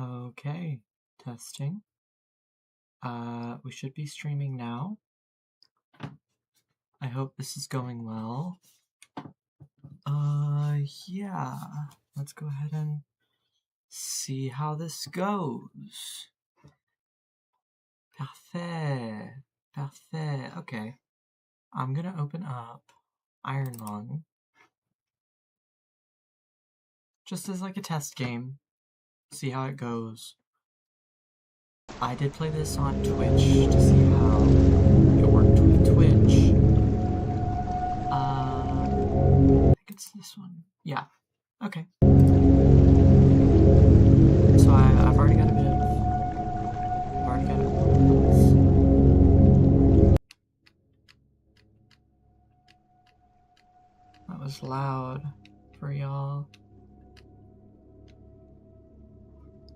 Okay, testing. We should be streaming now. I hope this is going well. Yeah. Let's go ahead and see how this goes. Parfait. Parfait. Okay. I'm gonna open up Iron Lung. Just as like a test game. See how it goes. I did play this on Twitch to see how it worked with Twitch. I think it's this one. Yeah. Okay. So I've already got a bit of... I've already got it. That was loud for y'all.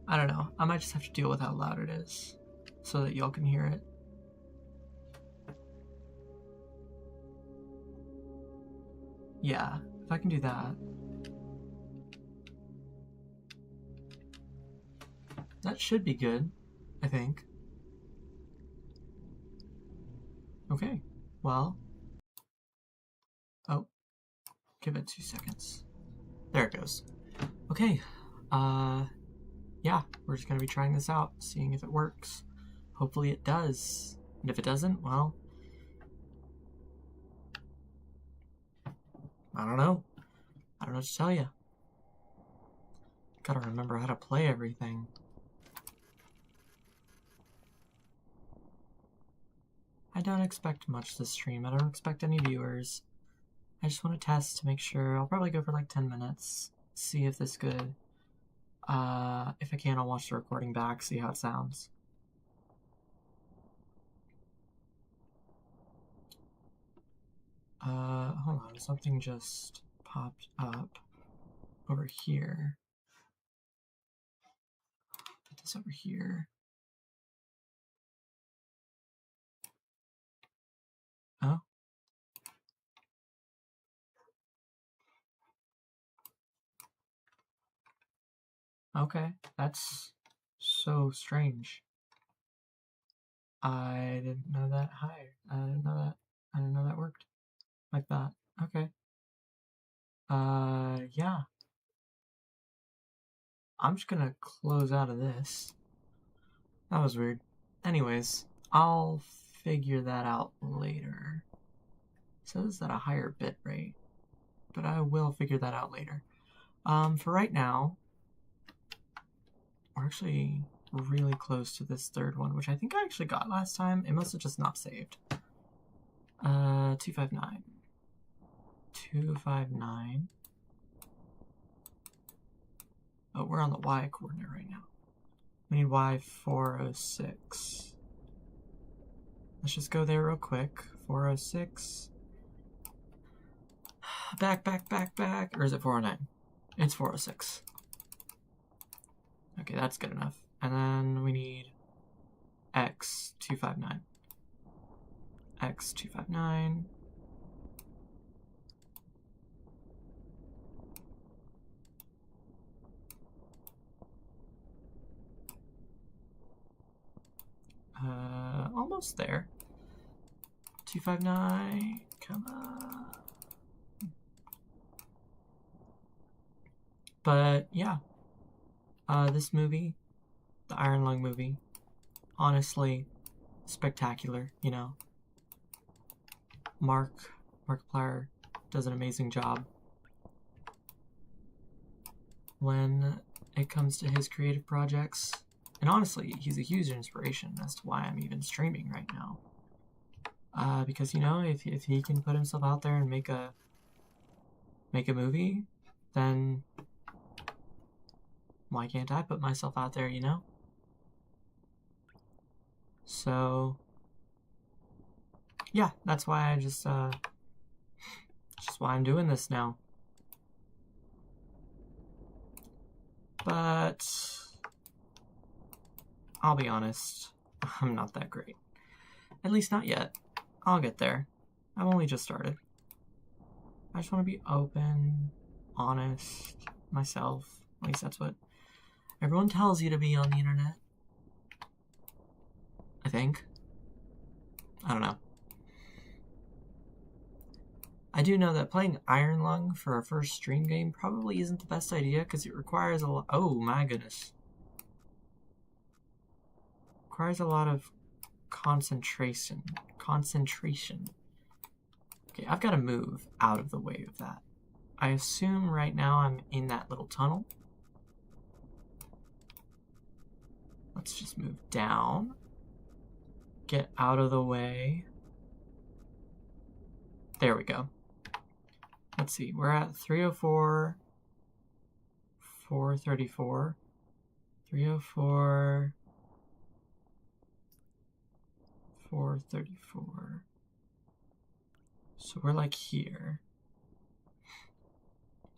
I don't know. I might just have to deal with how loud it is so that y'all can hear it. Yeah, if I can do that. That should be good, I think. Okay, well. Oh, give it 2 seconds. There it goes. Okay, yeah, we're just gonna be trying this out, seeing if it works. Hopefully it does. And if it doesn't, well, I don't know. I don't know what to tell you. Gotta remember how to play everything. I don't expect much this stream. I don't expect any viewers. I just want to test to make sure. I'll probably go for like 10 minutes. See if this is good. If I can, I'll watch the recording back, see how it sounds. Hold on. Something just popped up over here. Put this over here. Oh. Okay, that's so strange. I didn't know that. Hi. I didn't know that. I didn't know that worked like that. Okay. Yeah. I'm just gonna close out of this. That was weird. Anyways, I'll figure that out later. It says at a higher bit rate, but I will figure that out later. For right now, we're actually really close to this third one, which I think I actually got last time. It must have just not saved. 259. 259. Oh, we're on the Y coordinate right now. We need Y406. Let's just go there real quick. 406. Back. Or is it 409? It's 406. Okay, that's good enough. And then we need X259. X259. Almost there. 259. Come on. But yeah, this movie, the Iron Lung movie, honestly, spectacular. You know, Markiplier does an amazing job when it comes to his creative projects. And honestly, he's a huge inspiration as to why I'm even streaming right now. Because, you know, if he can put himself out there and make a movie, then why can't I put myself out there, you know? So, yeah, that's why I just why I'm doing this now. But I'll be honest, I'm not that great. At least not yet. I'll get there. I've only just started. I just want to be open, honest, myself. At least that's what Everyone tells you to be on the internet. I think. I don't know. I do know that playing Iron Lung for a first stream game probably isn't the best idea because it requires a lot. Oh my goodness. Requires a lot of concentration. Okay, I've got to move out of the way of that. I assume right now I'm in that little tunnel. Let's just move down. Get out of the way. There we go. Let's see, we're at 304, 434, 304, 434. So we're like here.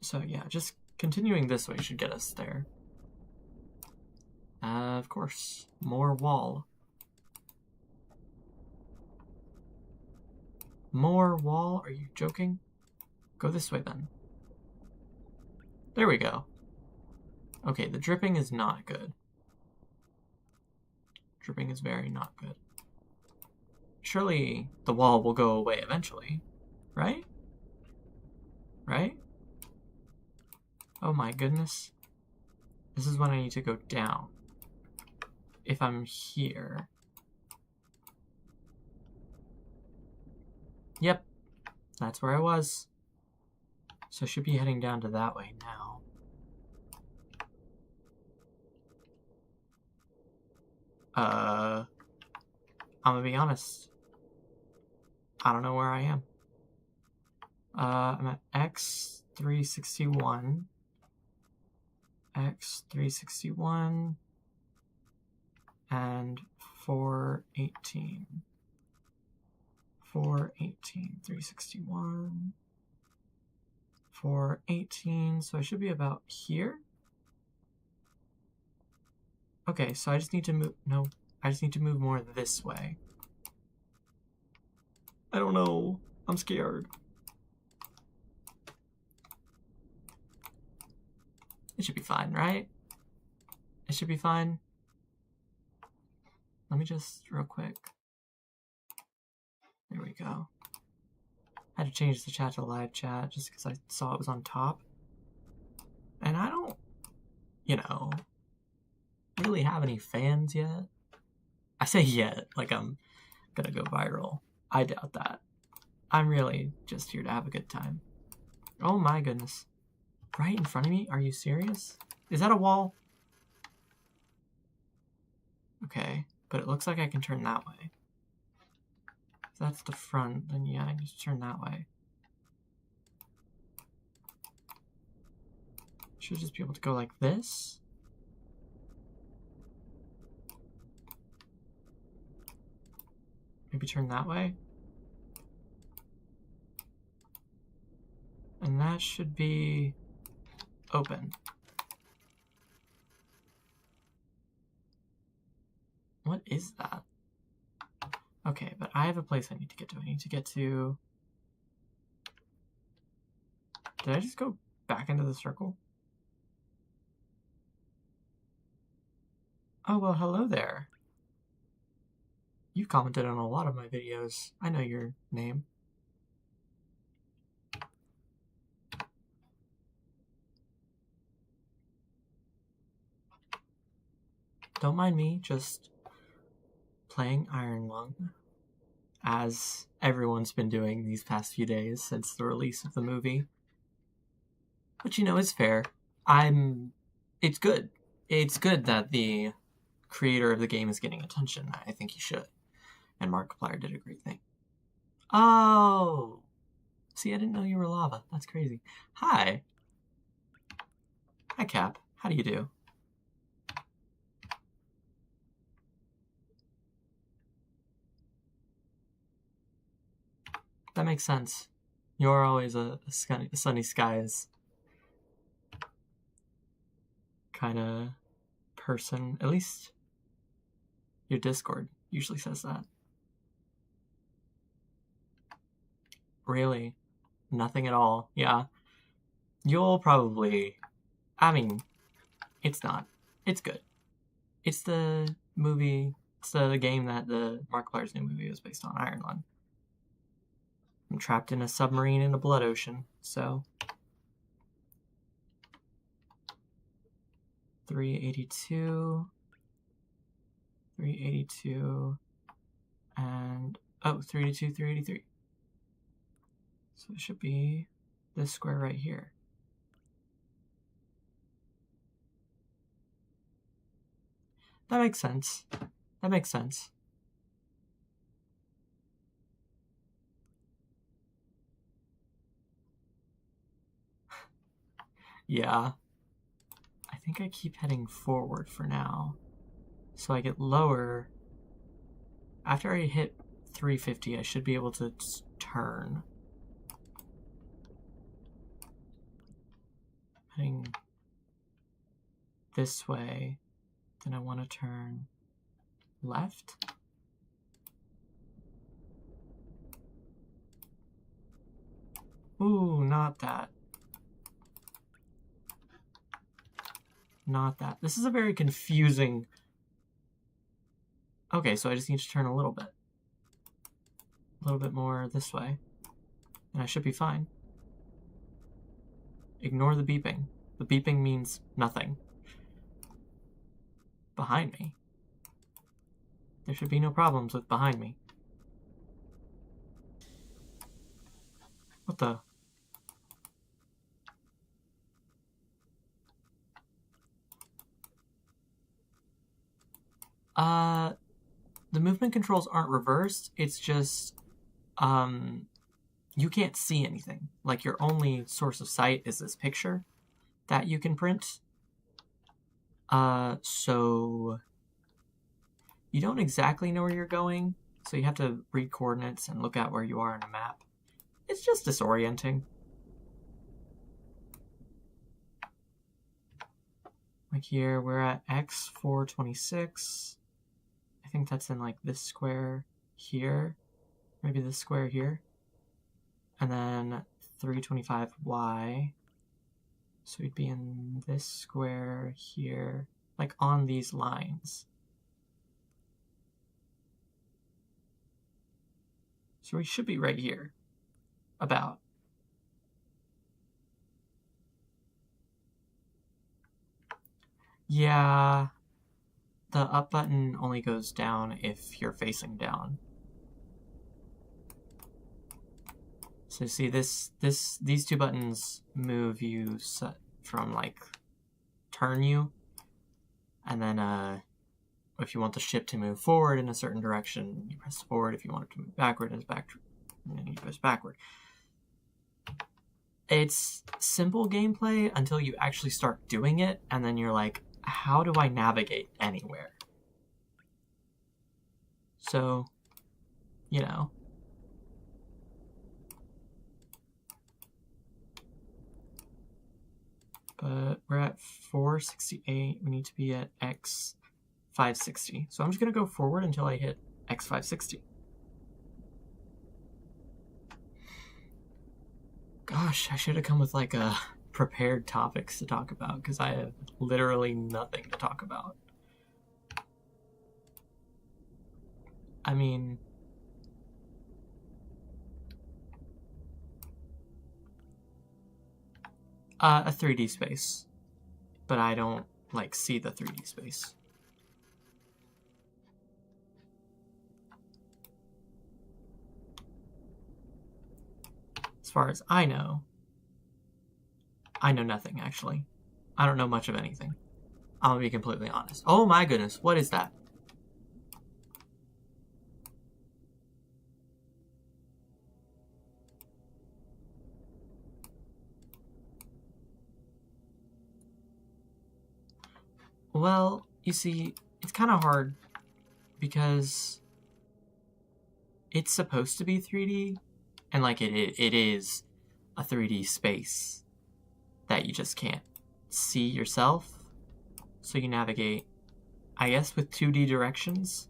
So yeah, just continuing this way should get us there. Of course, more wall. More wall? Are you joking? Go this way then. There we go. Okay, the dripping is not good. Dripping is very not good. Surely the wall will go away eventually, right? Right? Oh my goodness. This is when I need to go down. If I'm here. Yep, that's where I was. So I should be heading down to that way now. I'm gonna be honest. I don't know where I am. I'm at X361. X361 and 418. 418, 361, 418, so I should be about here. Okay, so I just need to move, no, I just need to move more this way. I don't know, I'm scared. It should be fine, right? It should be fine. Let me just, real quick. There we go. I had to change the chat to live chat just because I saw it was on top. And I don't, you know, really have any fans yet. I say yet, like I'm gonna go viral. I doubt that. I'm really just here to have a good time. Oh my goodness. Right in front of me? Are you serious? Is that a wall? Okay, but it looks like I can turn that way. If that's the front, then yeah, I need to turn that way. Should just be able to go like this. Maybe turn that way. And that should be open. What is that? Okay, but I have a place I need to get to. I need to get to... Did I just go back into the circle? Oh, well, hello there. You've commented on a lot of my videos. I know your name. Don't mind me, just playing Iron Lung, as everyone's been doing these past few days since the release of the movie. Which, you know, is fair. It's good. It's good that the creator of the game is getting attention. I think he should. And Markiplier did a great thing. Oh! See, I didn't know you were lava. That's crazy. Hi. Hi, Cap. How do you do? That makes sense. You're always a sunny skies kind of person. At least your Discord usually says that. Really? Nothing at all? Yeah. You'll probably... I mean, it's not It's good. It's the movie, it's the game that the Markiplier's new movie was based on, Iron Lung. I'm trapped in a submarine in a blood ocean, so 382, 382, and 382, 383. So it should be this square right here. That makes sense. That makes sense. Yeah. I think I keep heading forward for now. So I get lower. After I hit 350, I should be able to turn. Heading this way. Then I want to turn left. Ooh, not that. Not that. This is a very confusing... Okay, so I just need to turn a little bit. A little bit more this way. And I should be fine. Ignore the beeping. The beeping means nothing. Behind me. There should be no problems with behind me. What the? The movement controls aren't reversed. It's just, you can't see anything. Like, your only source of sight is this picture that you can print. So you don't exactly know where you're going, so you have to read coordinates and look at where you are on a map. It's just disorienting. Like here, we're at x 426. I think that's in like this square here. Maybe this square here. And then 325y. So we'd be in this square here, like on these lines. So we should be right here, about. Yeah, the up button only goes down if you're facing down. So see, these two buttons move you from like turn you, and then if you want the ship to move forward in a certain direction, you press forward. If you want it to move backward, it's back, and then you press backward. It's simple gameplay until you actually start doing it, and then you're like, how do I navigate anywhere? So, you know. But we're at 468. We need to be at x 560. So I'm just going to go forward until I hit x 560. Gosh, I should have come with like prepared topics to talk about, because I have literally nothing to talk about. I mean, a 3D space, but I don't like see the 3D space. As far as I know nothing, actually. I don't know much of anything. I'm gonna be completely honest. Oh my goodness, what is that? Well, you see, it's kind of hard because it's supposed to be 3D, and like it is a 3D space that you just can't see yourself. So you navigate, I guess, with 2D directions.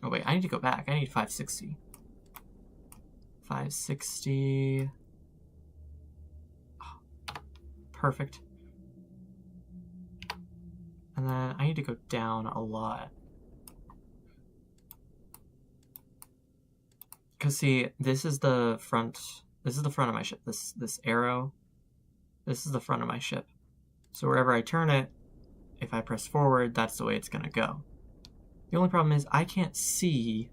Oh wait, I need to go back. I need 560. 560. Perfect. And then I need to go down a lot. Because see, this is the front of my ship. This arrow, this is the front of my ship. So wherever I turn it, if I press forward, that's the way it's gonna go. The only problem is I can't see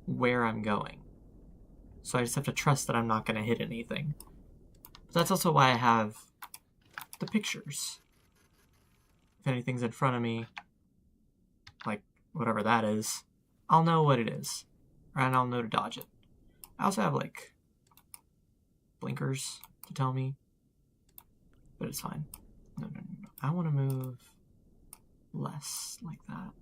where I'm going. So I just have to trust that I'm not gonna hit anything. But that's also why I have the pictures. If anything's in front of me, like whatever that is, I'll know what it is. And I'll know to dodge it. I also have like blinkers to tell me, but it's fine. No. I want to move less like that.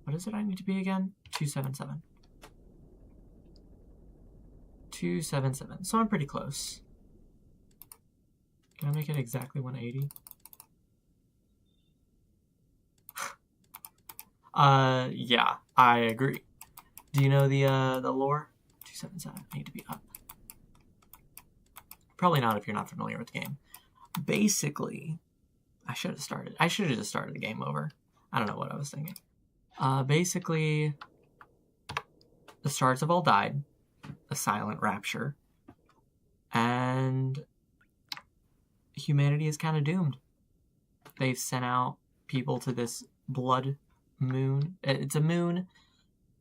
What is it I need to be again? 277. 277. So I'm pretty close. Can I make it exactly 180? Yeah, I agree. Do you know the lore? 277. I need to be up. Probably not if you're not familiar with the game. Basically, I should have just started the game over. I don't know what I was thinking. Basically, the stars have all died. A silent rapture. And humanity is kind of doomed. They've sent out people to this blood moon. It's a moon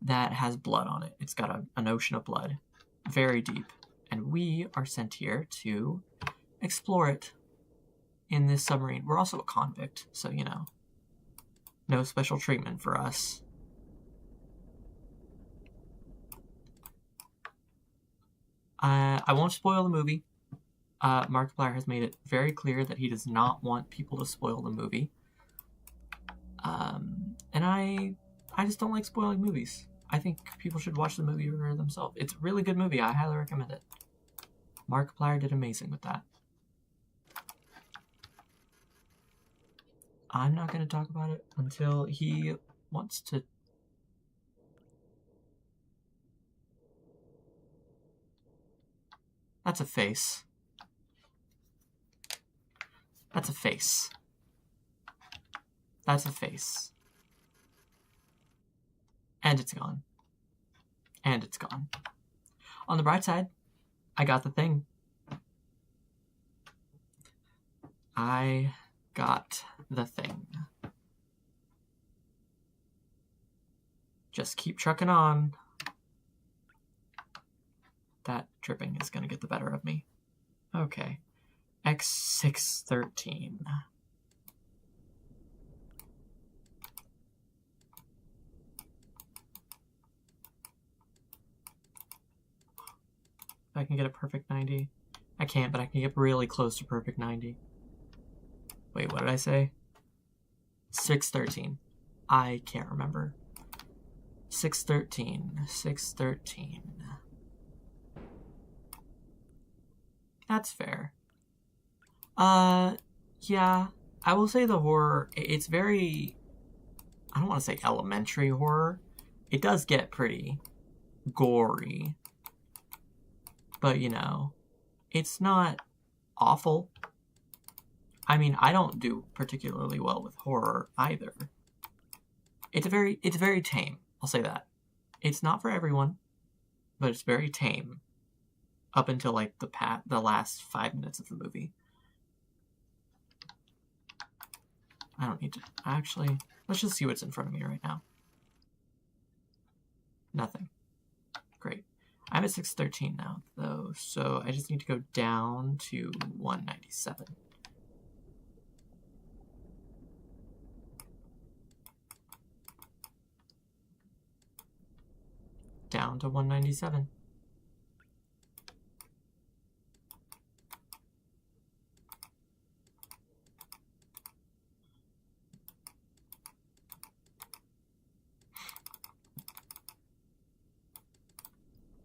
that has blood on it. It's got an ocean of blood. Very deep. And we are sent here to explore it in this submarine. We're also a convict, so, you know, no special treatment for us. I won't spoil the movie. Markiplier has made it very clear that he does not want people to spoil the movie. And I just don't like spoiling movies. I think people should watch the movie for themselves. It's a really good movie. I highly recommend it. Markiplier did amazing with that. I'm not going to talk about it until he wants to. That's a face. That's a face. That's a face. And it's gone. And it's gone. On the bright side, I got the thing. I got the thing. Just keep trucking on. That dripping is going to get the better of me. Okay. X613. If I can get a perfect 90. I can't, but I can get really close to perfect 90. Wait, what did I say? 613. I can't remember. 613. 613. That's fair. Yeah. I will say the horror, it's very, I don't want to say elementary horror. It does get pretty gory. But, you know, it's not awful. I mean, I don't do particularly well with horror either. It's very tame. I'll say that. It's not for everyone, but it's very tame. Up until like the last 5 minutes of the movie. I don't need to actually. Let's just see what's in front of me right now. Nothing. Great. I'm at 613 now, though, so I just need to go down to 197. Down to 197.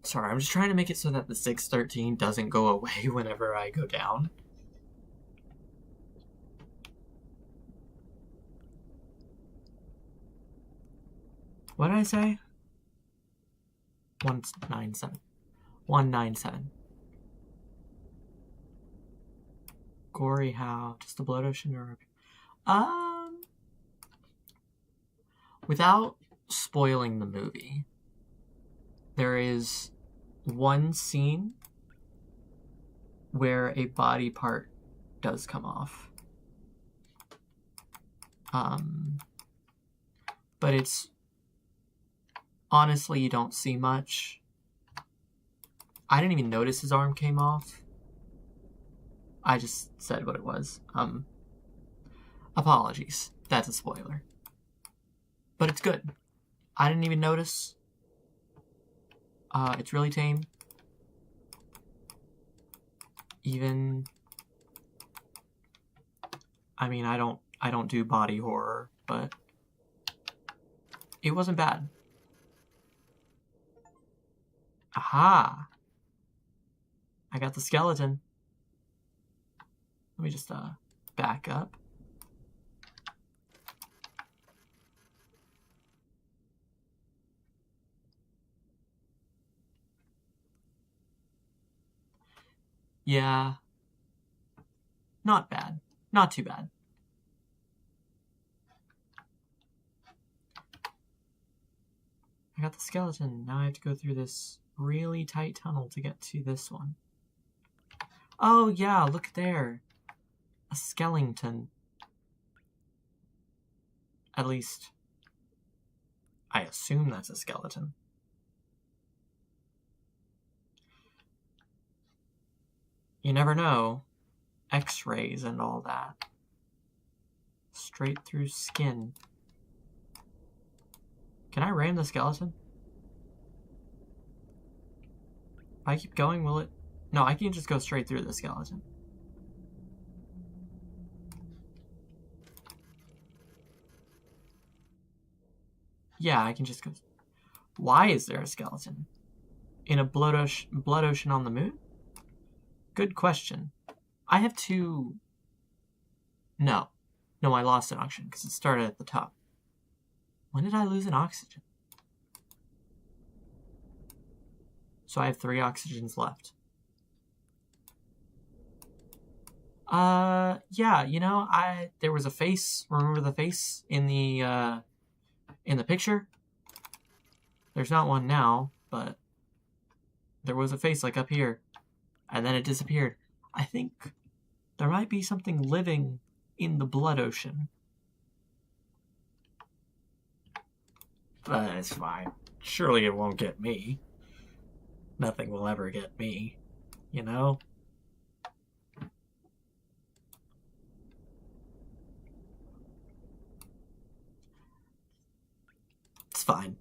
Sorry, I'm just trying to make it so that the 613 doesn't go away whenever I go down. What did I say? 197. 197. Gory how? Just a blood ocean or... Without spoiling the movie, there is one scene where a body part does come off. But it's... Honestly, you don't see much. I didn't even notice his arm came off. I just said what it was. Apologies. That's a spoiler. But it's good. I didn't even notice. It's really tame. Even... I mean, I don't do body horror, but it wasn't bad. Aha! I got the skeleton. Let me just back up. Yeah. Not bad. Not too bad. I got the skeleton. Now I have to go through this really tight tunnel to get to this one. Oh yeah, look there. A skeleton. At least, I assume that's a skeleton. You never know. X-rays and all that. Straight through skin. Can I ram the skeleton? If I keep going, will it? No, I can just go straight through the skeleton. Yeah, I can just go... Why is there a skeleton? In a blood ocean on the moon? Good question. I have to... No, I lost an oxygen because it started at the top. When did I lose an oxygen? So I have 3 oxygens left. Yeah, you know, there was a face. Remember the face in the picture? There's not one now, but there was a face like up here, and then it disappeared. I think there might be something living in the blood ocean. But it's fine. Surely it won't get me. Nothing will ever get me, you know? It's fine.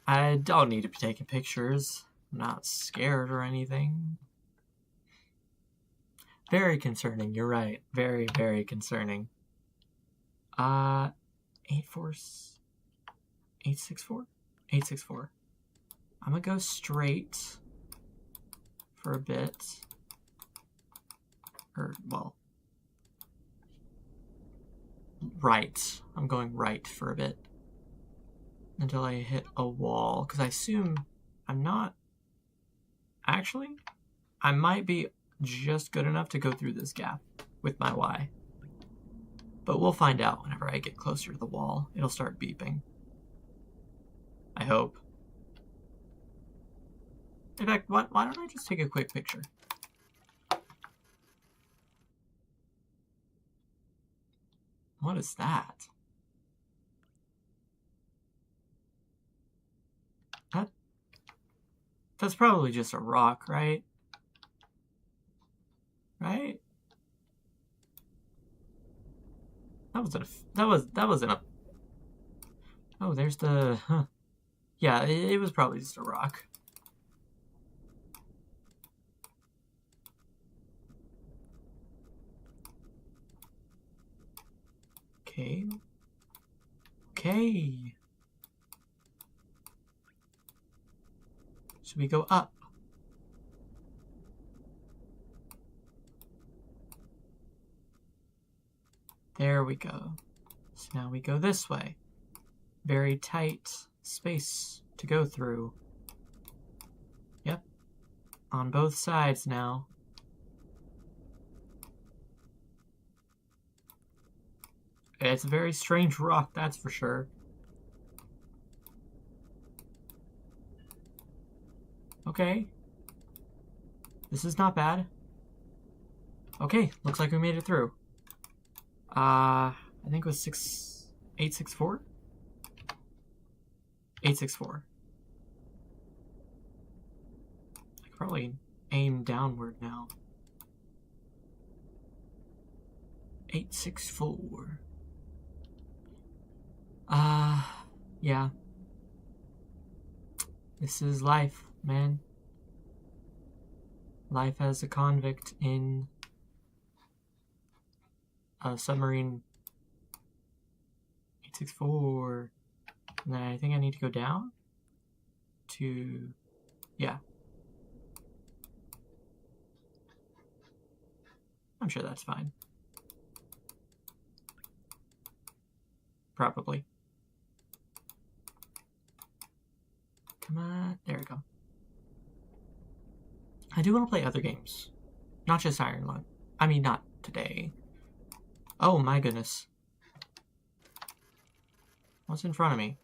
I don't need to be taking pictures. I'm not scared or anything. Very concerning, you're right. Very, very concerning. 864? 864. I'm gonna go straight for a bit. Or, well, right. I'm going right for a bit. Until I hit a wall. Because I assume I'm not... Actually, I might be just good enough to go through this gap with my Y. But we'll find out whenever I get closer to the wall. It'll start beeping. I hope. In fact, why don't I just take a quick picture? What is that? That's probably just a rock, right? Right? That wasn't a... Oh, there's the... Huh. Yeah, it was probably just a rock. Okay. Okay. Should we go up? There we go. So now we go this way. Very tight space to go through. Yep. On both sides now. It's a very strange rock, that's for sure. Okay. This is not bad. Okay, looks like we made it through. I think it was 864? 864. I could probably aim downward now. 864. Yeah. This is life, man. Life as a convict in a submarine. 864. And then I think I need to go down to, yeah. I'm sure that's fine. Probably. Come on, there we go. I do want to play other games. Not just Iron Lung. I mean, not today. Oh my goodness. What's in front of me?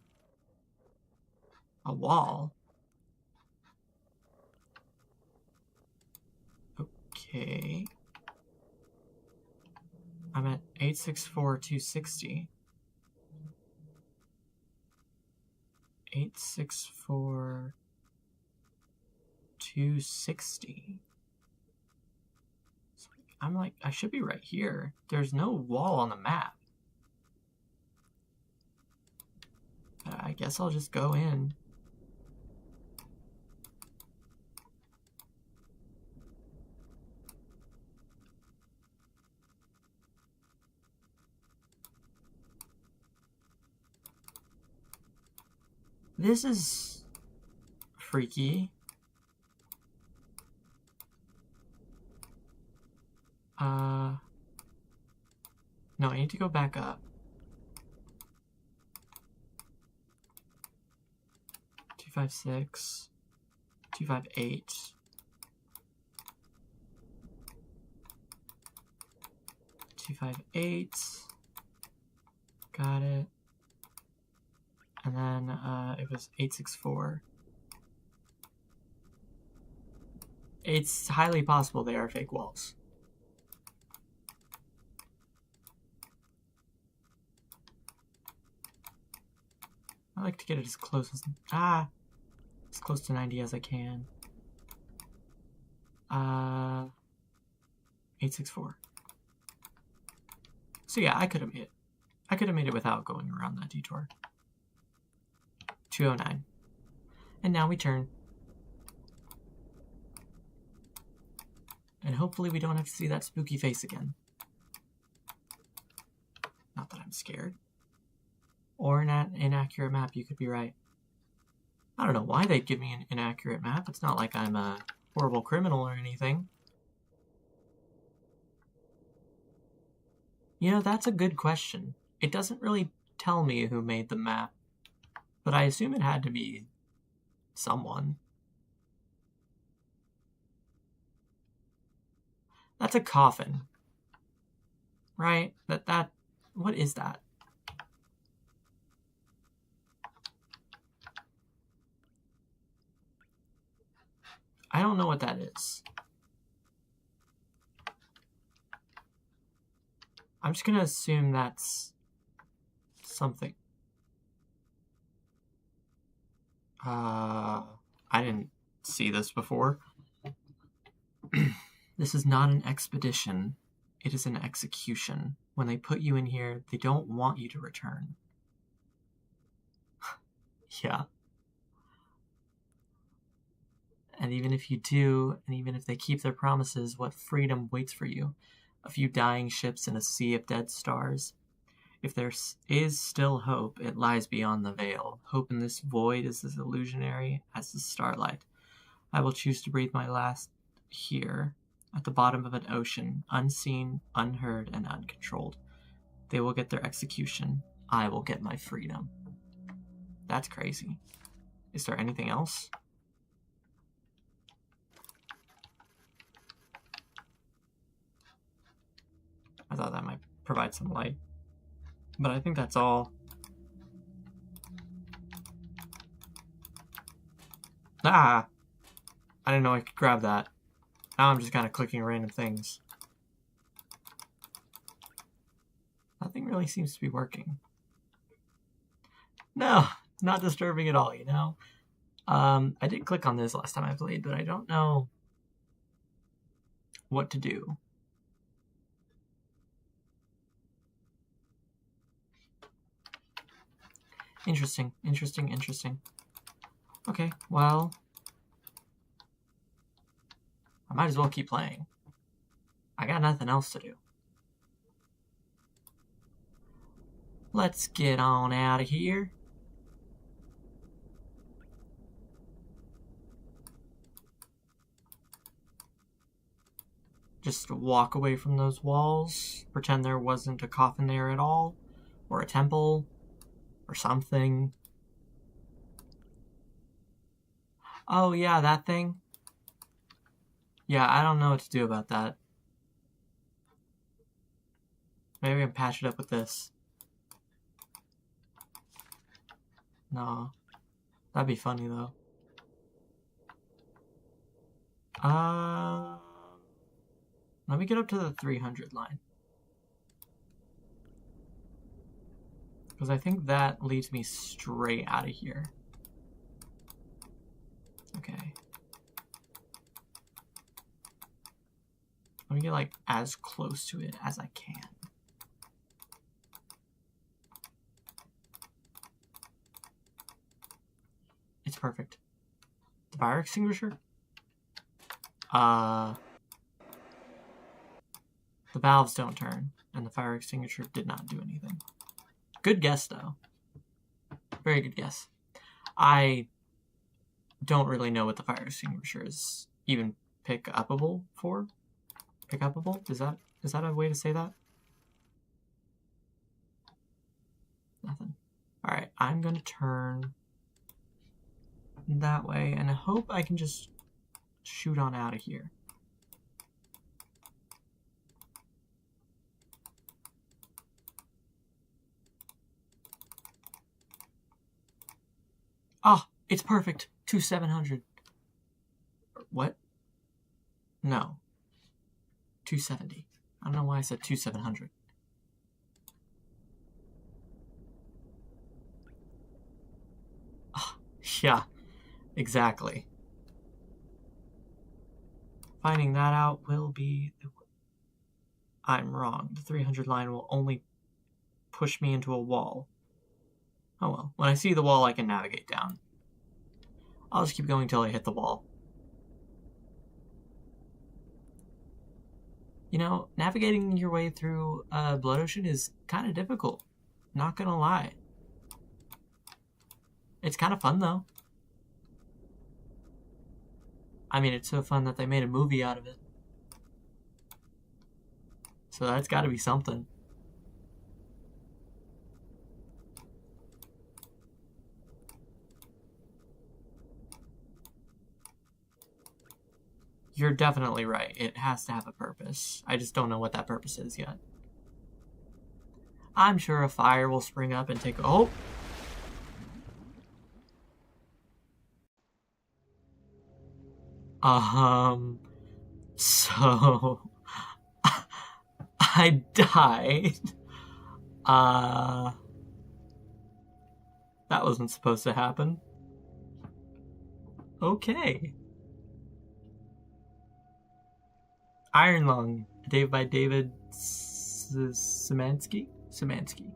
A wall? Okay. I'm at 864, 260. 864, 260. I'm like, I should be right here. There's no wall on the map. I guess I'll just go in. This is freaky. No, I need to go back up. 256, 258. 258. Got it. And then it was 864. It's highly possible they are fake walls. I like to get it as close to 90 as I can. 864. So yeah, I could have made it. I could have made it without going around that detour. 209. And now we turn. And hopefully we don't have to see that spooky face again. Not that I'm scared. Or an inaccurate map, you could be right. I don't know why they'd give me an inaccurate map. It's not like I'm a horrible criminal or anything. You know, that's a good question. It doesn't really tell me who made the map, but I assume it had to be someone. That's a coffin. Right? What is that? I don't know what that is. I'm just gonna assume that's something. I didn't see this before. This is not an expedition. It is an execution. When they put you in here, they don't want you to return. Yeah. And even if you do, and even if they keep their promises, what freedom waits for you? A few dying ships and a sea of dead stars. If there is still hope, it lies beyond the veil. Hope in this void is as illusionary as the starlight. I will choose to breathe my last here, at the bottom of an ocean, unseen, unheard, and uncontrolled. They will get their execution. I will get my freedom. That's crazy. Is there anything else? I thought that might provide some light. But I think that's all. Ah! I didn't know I could grab that. Now I'm just kind of clicking random things. Nothing really seems to be working. No, not disturbing at all, you know? I did click on this last time I played, but I don't know what to do. Interesting. Okay, well, I might as well keep playing. I got nothing else to do. Let's get on out of here. Just walk away from those walls, pretend there wasn't a coffin there at all, or a temple, or something. Oh yeah, that thing. Yeah, I don't know what to do about that. Maybe I can patch it up with this. No. That'd be funny though. Let me get up to the 300 line. Because I think that leads me straight out of here. Okay. Let me get like as close to it as I can. It's perfect. The fire extinguisher? The valves don't turn, and the fire extinguisher did not do anything. Good guess, though. Very good guess. I don't really know what the fire extinguisher is even pick-upable for. Pick-upable? Is that a way to say that? Nothing. Alright, I'm gonna turn that way, and I hope I can just shoot on out of here. Oh, it's perfect. 2700. What? No. 270. I don't know why I said 2700. Oh, yeah, exactly. Finding that out will be... I'm wrong. The 300 line will only push me into a wall. Oh well. When I see the wall, I can navigate down. I'll just keep going till I hit the wall. You know, navigating your way through Blood Ocean is kind of difficult. Not gonna lie. It's kind of fun, though. I mean, it's so fun that they made a movie out of it. So that's gotta be something. You're definitely right. It has to have a purpose. I just don't know what that purpose is yet. I'm sure a fire will spring up and take... Oh! So... I died. That wasn't supposed to happen. Okay. Iron Lung, by David Szymanski? Szymanski.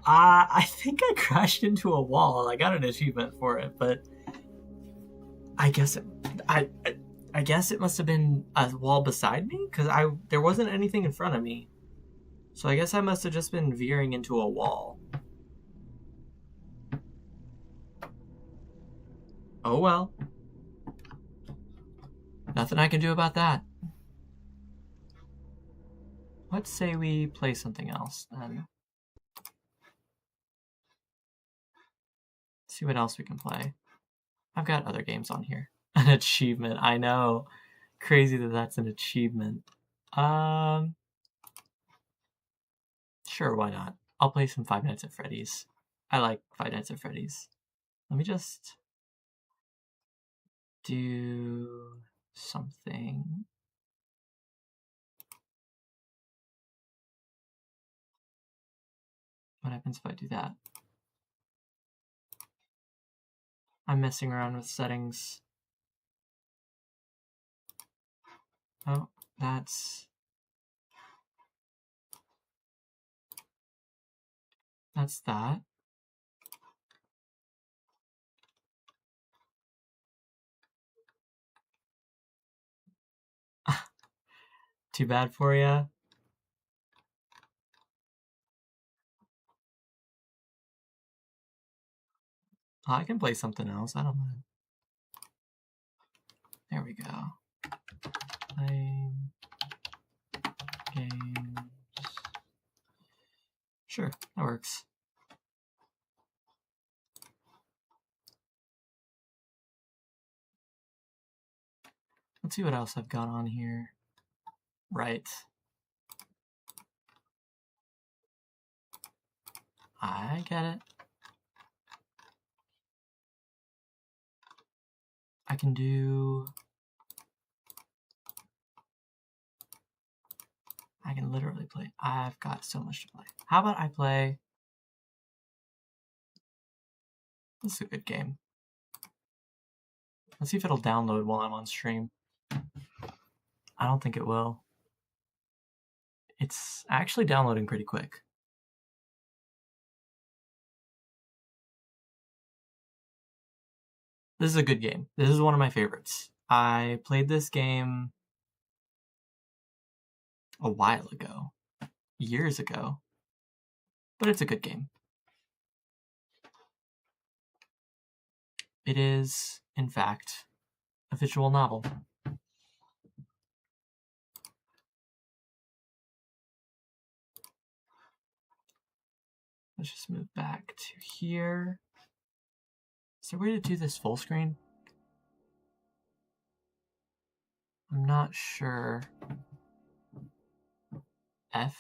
I think I crashed into a wall. I got an achievement for it, but I guess I guess it must have been a wall beside me, because there wasn't anything in front of me. So I guess I must have just been veering into a wall. Oh well. Nothing I can do about that. Let's say we play something else, then. See what else we can play. I've got other games on here. An achievement, I know. Crazy that that's an achievement. Sure, why not? I'll play some Five Nights at Freddy's. I like Five Nights at Freddy's. Let me just do something. What happens if I do that? I'm messing around with settings. Oh, that's that. Too bad for ya. Oh, I can play something else. I don't mind. There we go. Playing games. Sure, that works. Let's see what else I've got on here. Right. I get it. I can do... I can literally play. I've got so much to play. How about I play... This is a good game. Let's see if it'll download while I'm on stream. I don't think it will. It's actually downloading pretty quick. This is a good game. This is one of my favorites. I played this game a while ago. Years ago. But it's a good game. It is, in fact, a visual novel. Let's just move back to here. Is there a way to do this full screen? I'm not sure. F?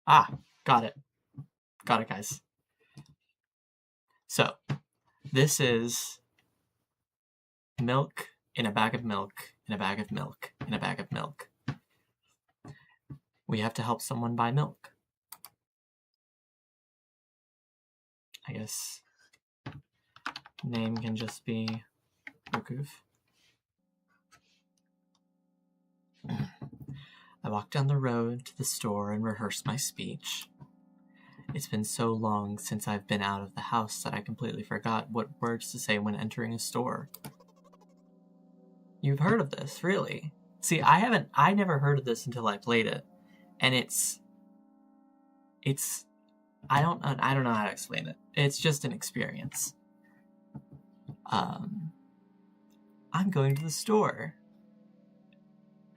Ah, got it. Got it, guys. So, this is milk in a bag of milk, in a bag of milk, in a bag of milk. We have to help someone buy milk. I guess name can just be Rukoof. I walked down the road to the store and rehearsed my speech. It's been so long since I've been out of the house that I completely forgot what words to say when entering a store. You've heard of this, really? See, I never heard of this until I played it. And I don't know how to explain it. It's just an experience. I'm going to the store.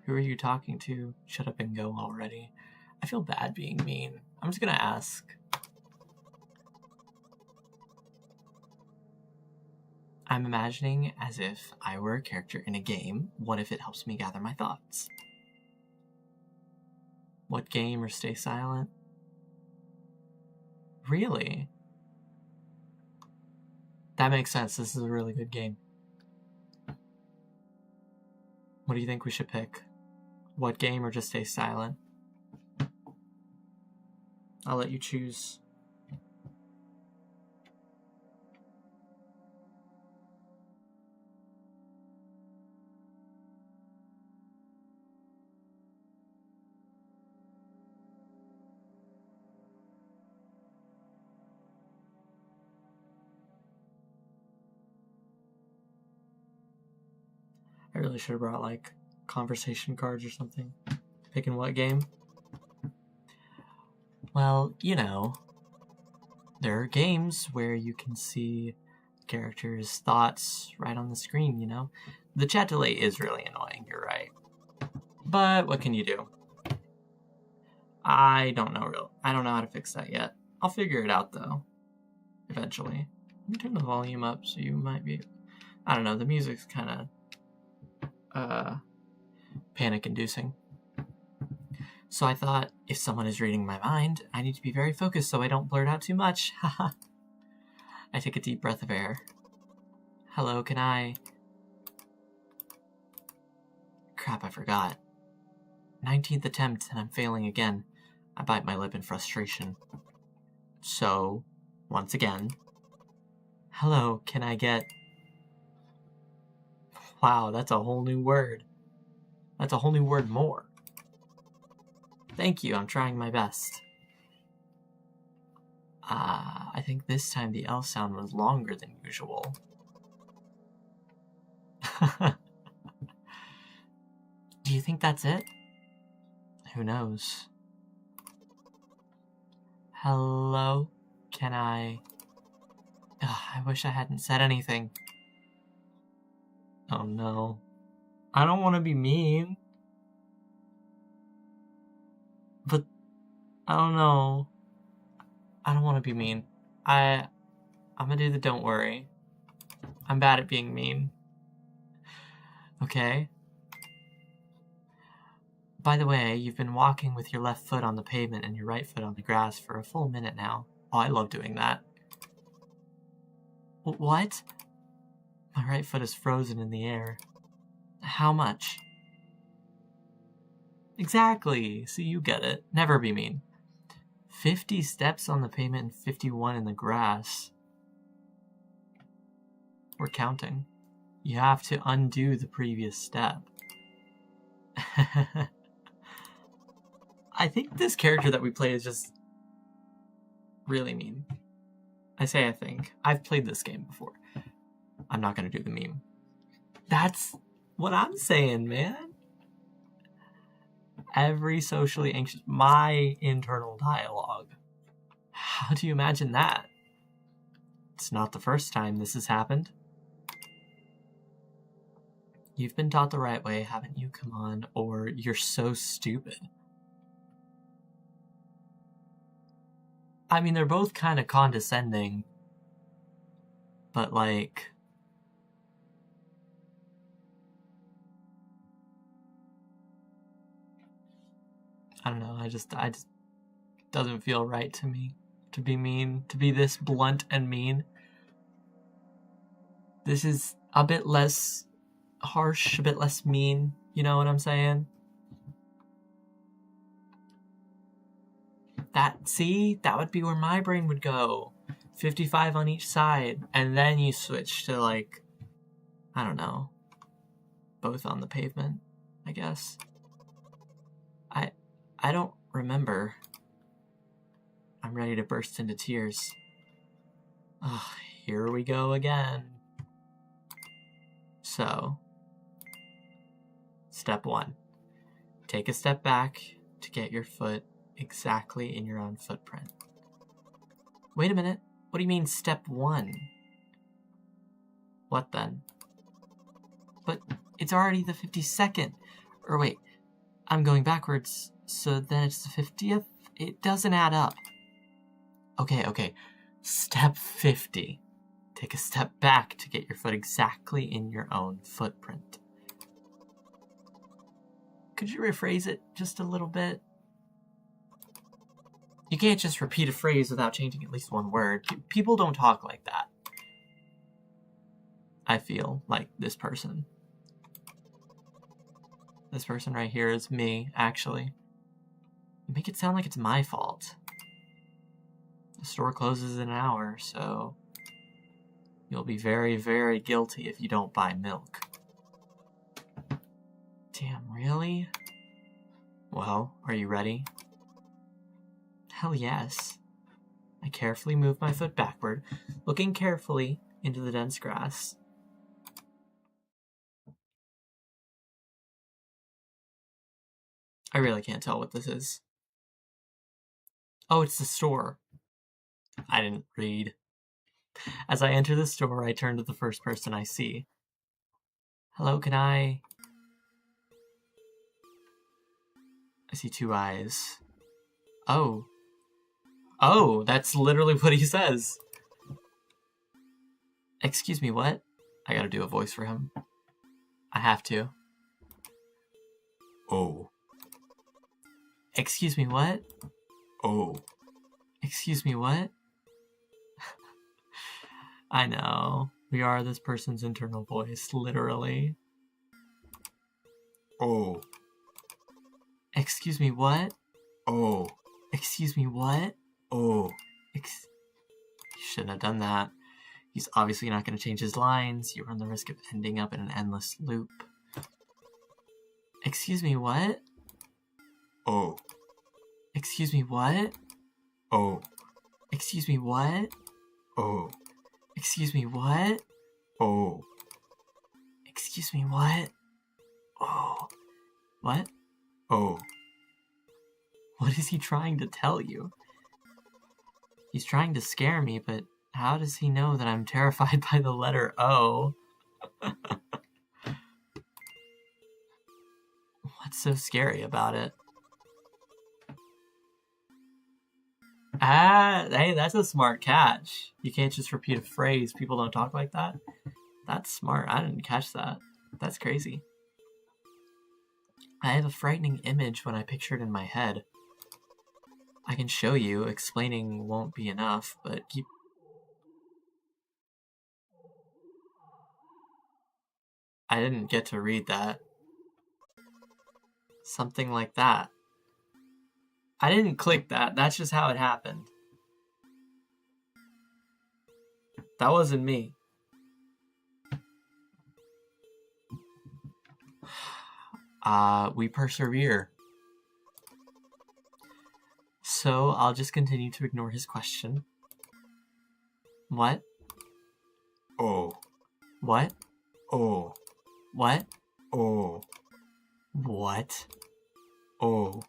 Who are you talking to? Shut up and go already. I feel bad being mean. I'm just gonna ask. I'm imagining as if I were a character in a game. What if it helps me gather my thoughts? What game or stay silent? Really? That makes sense. This is a really good game. What do you think we should pick? What game or just stay silent? I'll let you choose. I really should have brought like conversation cards or something. Picking what game? Well, you know, there are games where you can see characters' thoughts right on the screen, you know? The chat delay is really annoying, you're right. But what can you do? I don't know how to fix that yet. I'll figure it out though. eventually. Let me turn the volume up so you might be... I don't know, the music's kind of panic-inducing. So I thought, if someone is reading my mind, I need to be very focused so I don't blurt out too much. Haha. I take a deep breath of air. Hello, can I... Crap, I forgot. 19th attempt, and I'm failing again. I bite my lip in frustration. So, once again... Hello, can I get... Wow, that's a whole new word. That's a whole new word more. Thank you, I'm trying my best. I think this time the L sound was longer than usual. Do you think that's it? Who knows? Hello? Can I... I wish I hadn't said anything. Oh no. I don't want to be mean. But, I don't know. I don't want to be mean. I'm gonna do the don't worry. I'm bad at being mean. Okay? By the way, you've been walking with your left foot on the pavement and your right foot on the grass for a full minute now. Oh, I love doing that. What? My right foot is frozen in the air. How much? Exactly. See, you get it. Never be mean. 50 steps on the pavement and 51 in the grass. We're counting. You have to undo the previous step. I think this character that we play is just really mean. I say I think. I've played this game before. I'm not going to do the meme. That's what I'm saying, man. Every socially anxious... My internal dialogue. How do you imagine that? It's not the first time this has happened. You've been taught the right way, haven't you? Come on. Or you're so stupid. I mean, they're both kind of condescending. But, like... I don't know, I just doesn't feel right to me to be mean, to be this blunt and mean. This is a bit less harsh, a bit less mean, you know what I'm saying? See, that would be where my brain would go. 55 on each side, and then you switch to, like, I don't know, both on the pavement, I guess. I don't remember. I'm ready to burst into tears. Ugh, here we go again. So, step 1. Take a step back to get your foot exactly in your own footprint. Wait a minute. What do you mean step 1? What then? But it's already the 52nd. Or wait, I'm going backwards. So then it's the 50th? It doesn't add up. Okay. Step 50. Take a step back to get your foot exactly in your own footprint. Could you rephrase it just a little bit? You can't just repeat a phrase without changing at least one word. People don't talk like that. I feel like this person. This person right here is me, actually. You make it sound like it's my fault. The store closes in an hour, so you'll be very, very guilty if you don't buy milk. Damn, really? Well, are you ready? Hell yes. I carefully move my foot backward, looking carefully into the dense grass. I really can't tell what this is. Oh, it's the store. I didn't read. As I enter the store, I turn to the first person I see. Hello, can I see 2 eyes. Oh, that's literally what he says. Excuse me, what? I gotta do a voice for him. I have to. Oh. Excuse me, what? Oh. Excuse me, what? I know. We are this person's internal voice, literally. Oh. Excuse me, what? Oh. Excuse me, what? Oh. You shouldn't have done that. He's obviously not going to change his lines. You run the risk of ending up in an endless loop. Excuse me, what? Oh. Excuse me, what? Oh. Excuse me, what? Oh. Excuse me, what? Oh. Excuse me, what? Oh. What? Oh. What is he trying to tell you? He's trying to scare me, but how does he know that I'm terrified by the letter O? What's so scary about it? Hey, that's a smart catch. You can't just repeat a phrase. People don't talk like that. That's smart. I didn't catch that. That's crazy. I have a frightening image when I picture it in my head. I can show you. Explaining won't be enough, but keep... I didn't get to read that. Something like that. I didn't click that. That's just how it happened. That wasn't me. We persevere. So I'll just continue to ignore his question. What? Oh. What? Oh. What? Oh. What? Oh.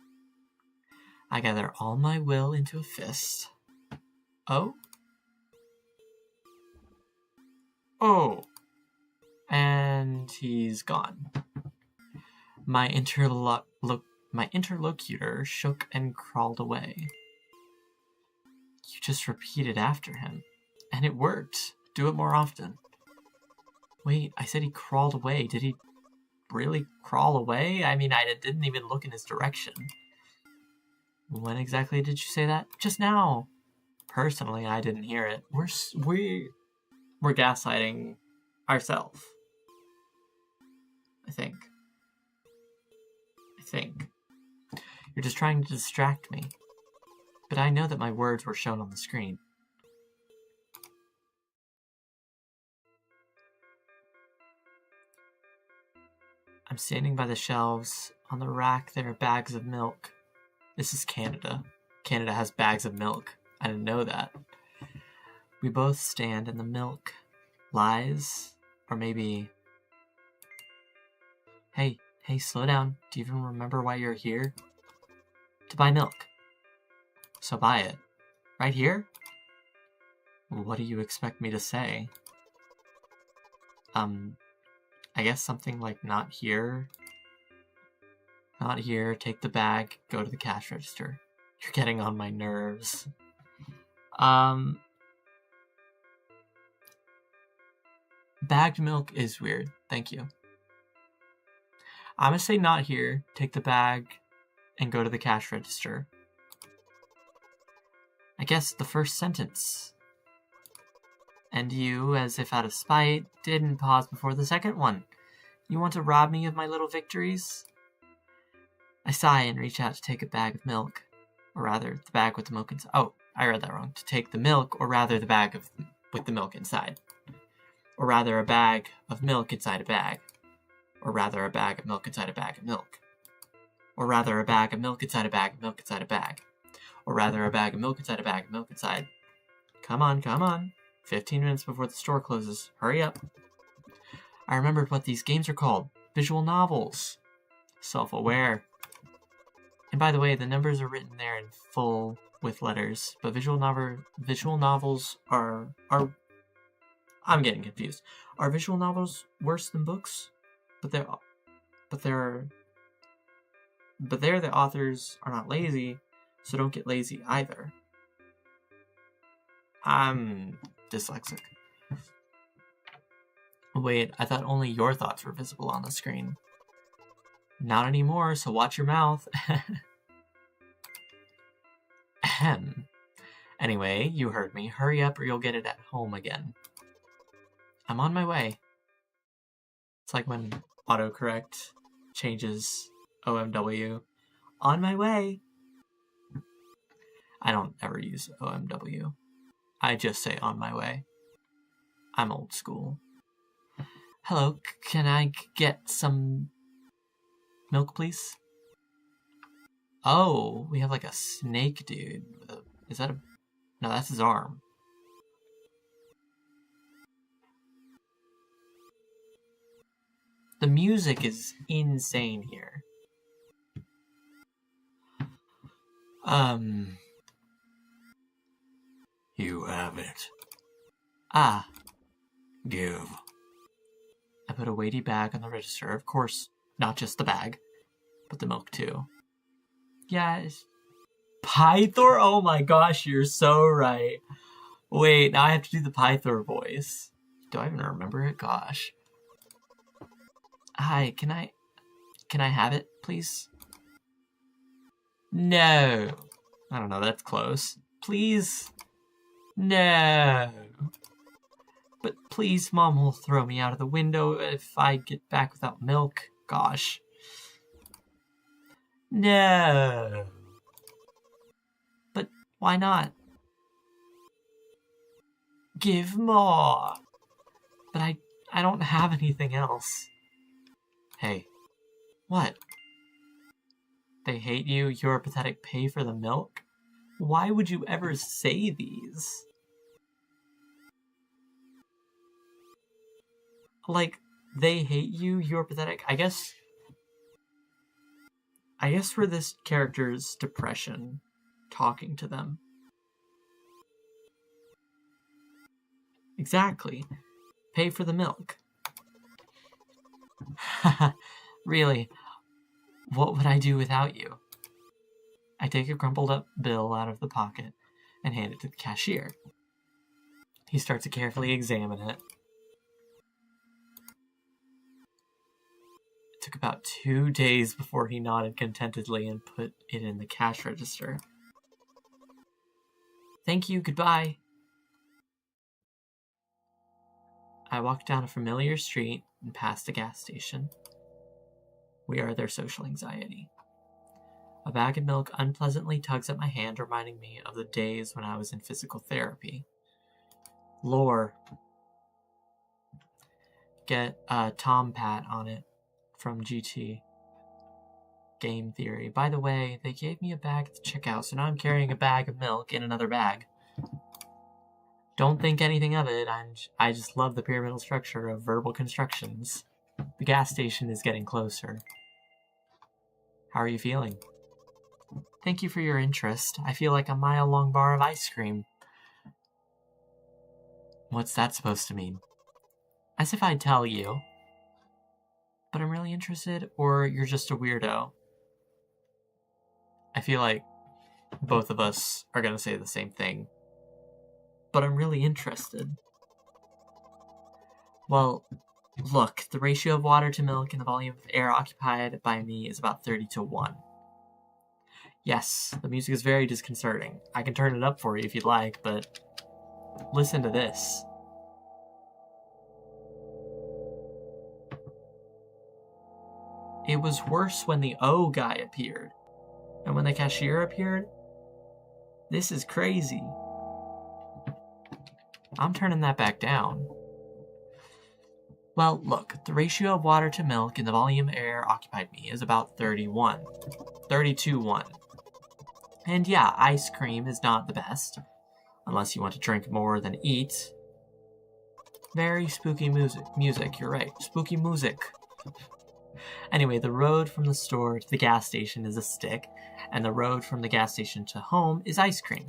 I gather all my will into a fist. Oh? Oh. And he's gone. My interlocutor shook and crawled away. You just repeated after him. And it worked. Do it more often. Wait, I said he crawled away. Did he really crawl away? I mean, I didn't even look in his direction. When exactly did you say that? Just now. Personally, I didn't hear it. We're gaslighting ourselves. I think. You're just trying to distract me. But I know that my words were shown on the screen. I'm standing by the shelves. On the rack, there are bags of milk. This is Canada. Canada has bags of milk. I didn't know that. We both stand and the milk lies, or maybe... Hey, slow down. Do you even remember why you're here? To buy milk. So buy it. Right here? What do you expect me to say? I guess something like not here. Not here, take the bag, go to the cash register. You're getting on my nerves. Bagged milk is weird. Thank you. I'm gonna say not here, take the bag, and go to the cash register. I guess the first sentence. And you, as if out of spite, didn't pause before the second one. You want to rob me of my little victories? I sigh and reach out to take a bag of milk. Or rather, the bag with the milk inside. Oh, I read that wrong. To take the milk, or rather the bag with the milk inside. Or rather a bag of milk inside a bag. Or rather a bag of milk inside a bag of milk. Or rather a bag of milk inside a bag of milk inside a bag. Or rather a bag of milk inside a bag of milk inside. Come on. 15 minutes before the store closes. Hurry up. I remembered what these games are called. Visual novels. Self-aware. And by the way, the numbers are written there in full with letters, but visual novels are I'm getting confused. Are visual novels worse than books? But the authors are not lazy, so don't get lazy either. I'm dyslexic. Wait, I thought only your thoughts were visible on the screen. Not anymore, so watch your mouth. Ahem. Anyway, you heard me. Hurry up or you'll get it at home again. I'm on my way. It's like when autocorrect changes OMW. On my way. I don't ever use OMW. I just say on my way. I'm old school. Hello, can I get some milk, please? Oh, we have like a snake dude. Is that a... No, that's his arm. The music is insane here. You have it. Ah. Give. I put a weighty bag on the register. Of course, not just the bag, but the milk too. Yes. Pythor? Oh my gosh, you're so right. Wait, now I have to do the Pythor voice. Do I even remember it? Gosh. Hi, can I have it, please? No. I don't know, that's close. Please? No. But please, Mom will throw me out of the window if I get back without milk. Gosh. No. But why not? Give more. But I don't have anything else. Hey. What? They hate you, you're pathetic, pay for the milk? Why would you ever say these? Like, they hate you, you're pathetic. I guess for this character's depression, talking to them. Exactly. Pay for the milk. Really, what would I do without you? I take a crumpled up bill out of the pocket and hand it to the cashier. He starts to carefully examine it. It took about 2 days before he nodded contentedly and put it in the cash register. Thank you, goodbye. I walked down a familiar street and past a gas station. We are their social anxiety. A bag of milk unpleasantly tugs at my hand, reminding me of the days when I was in physical therapy. Lore. Get a Tom Pat on it from GT. Game Theory. By the way, they gave me a bag at the checkout, so now I'm carrying a bag of milk in another bag. Don't think anything of it, I just love the pyramidal structure of verbal constructions. The gas station is getting closer. How are you feeling? Thank you for your interest. I feel like a mile-long bar of ice cream. What's that supposed to mean? As if I'd tell you. But I'm really interested, or you're just a weirdo? I feel like both of us are going to say the same thing. But I'm really interested. Well, look, the ratio of water to milk and the volume of air occupied by me is about 30-1. Yes, the music is very disconcerting. I can turn it up for you if you'd like, but listen to this. It was worse when the O guy appeared. And when the cashier appeared, this is crazy. I'm turning that back down. Well, look, the ratio of water to milk and the volume of air occupied me is about 32-1. And yeah, ice cream is not the best, unless you want to drink more than eat. Very spooky music, you're right, spooky music. Anyway, the road from the store to the gas station is a stick, and the road from the gas station to home is ice cream.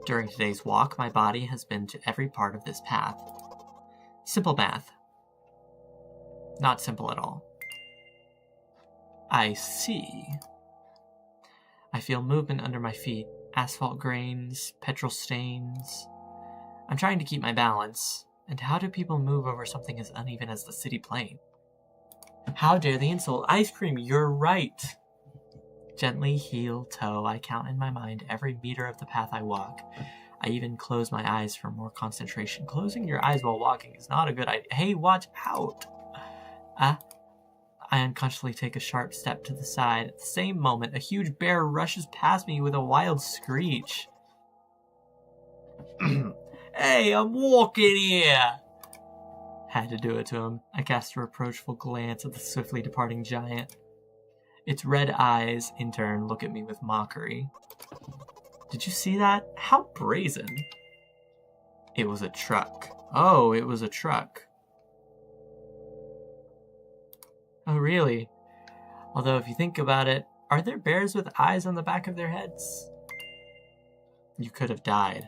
During today's walk, my body has been to every part of this path. Simple math. Not simple at all. I see. I feel movement under my feet, asphalt grains, petrol stains. I'm trying to keep my balance. And how do people move over something as uneven as the city plane? How dare they insult ice cream? You're right. Gently, heel, toe, I count in my mind every meter of the path I walk. I even close my eyes for more concentration. Closing your eyes while walking is not a good idea. Hey, watch out! I unconsciously take a sharp step to the side. At the same moment, a huge bear rushes past me with a wild screech. Hey, I'm walking here! Had to do it to him. I cast a reproachful glance at the swiftly departing giant. Its red eyes, in turn, look at me with mockery. Did you see that? How brazen. It was a truck. Oh, it was a truck. Oh, really? Although, if you think about it, are there bears with eyes on the back of their heads? You could have died.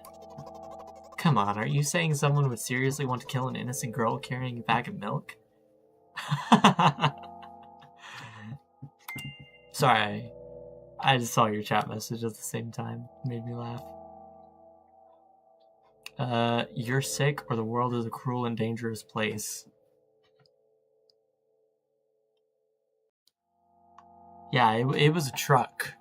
Come on, are you saying someone would seriously want to kill an innocent girl carrying a bag of milk? Sorry, I just saw your chat message at the same time. It made me laugh. You're sick or the world is a cruel and dangerous place. Yeah, it was a truck.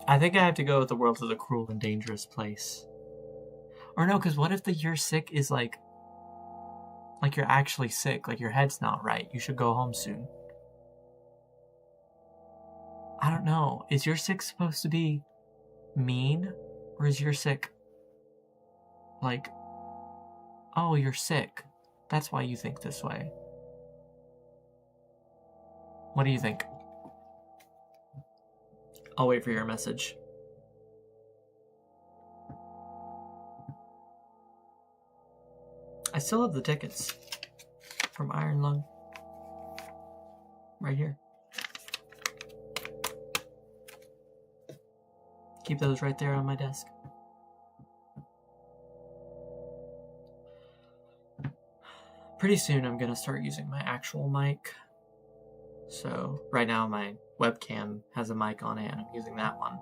I think I have to go with the world is a cruel and dangerous place. Or no, because what if the you're sick is like you're actually sick, like your head's not right, you should go home soon. I don't know. Is your sick supposed to be mean? Or is your sick like, oh, you're sick, that's why you think this way? What do you think? I'll wait for your message. I still have the tickets from Iron Lung. Right here. Keep those right there on my desk. Pretty soon I'm gonna start using my actual mic. So right now my webcam has a mic on it and I'm using that one.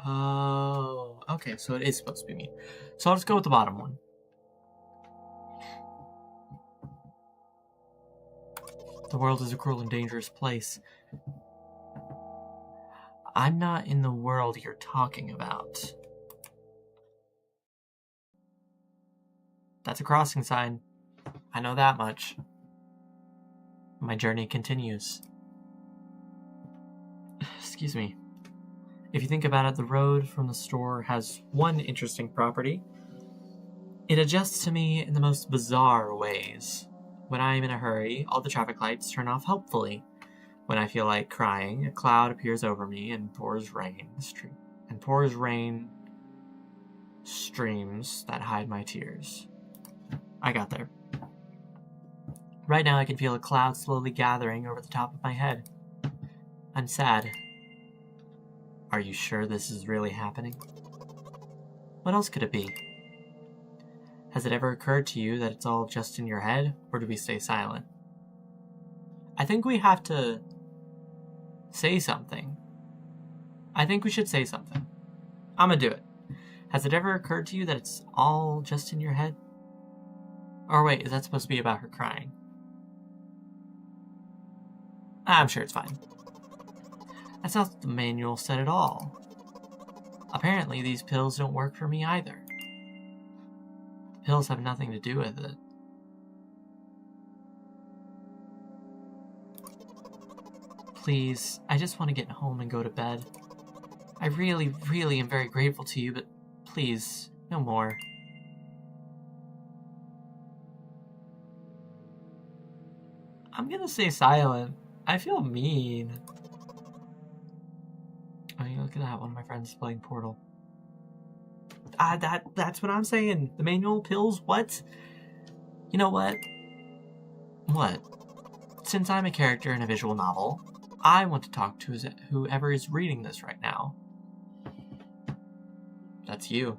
Oh, okay, so it is supposed to be me. So I'll just go with the bottom one. The world is a cruel and dangerous place. I'm not in the world you're talking about. That's a crossing sign. I know that much. My journey continues. Excuse me. If you think about it, the road from the store has one interesting property. It adjusts to me in the most bizarre ways. When I am in a hurry, all the traffic lights turn off helpfully. When I feel like crying, a cloud appears over me and pours rain streams that hide my tears. I got there. Right now I can feel a cloud slowly gathering over the top of my head. I'm sad. Are you sure this is really happening? What else could it be? Has it ever occurred to you that it's all just in your head, or do we stay silent? I think we have to say something. I think we should say something. I'm gonna do it. Has it ever occurred to you that it's all just in your head? Or wait, is that supposed to be about her crying? I'm sure it's fine. That's not what the manual said at all. Apparently, these pills don't work for me either. The pills have nothing to do with it. Please, I just want to get home and go to bed. I really, really am very grateful to you, but please, no more. I'm gonna stay silent. I feel mean. I mean, look at that. One of my friends is playing Portal. That's what I'm saying. The manual pills, what? You know what? What? Since I'm a character in a visual novel, I want to talk to is whoever is reading this right now. That's you.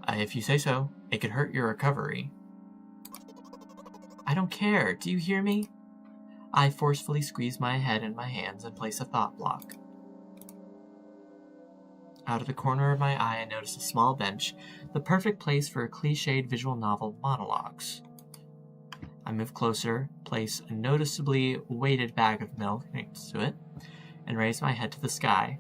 If you say so, it could hurt your recovery. I don't care. Do you hear me? I forcefully squeeze my head in my hands and place a thought block. Out of the corner of my eye, I notice a small bench, the perfect place for cliched visual novel monologues. I move closer, place a noticeably weighted bag of milk next to it, and raise my head to the sky.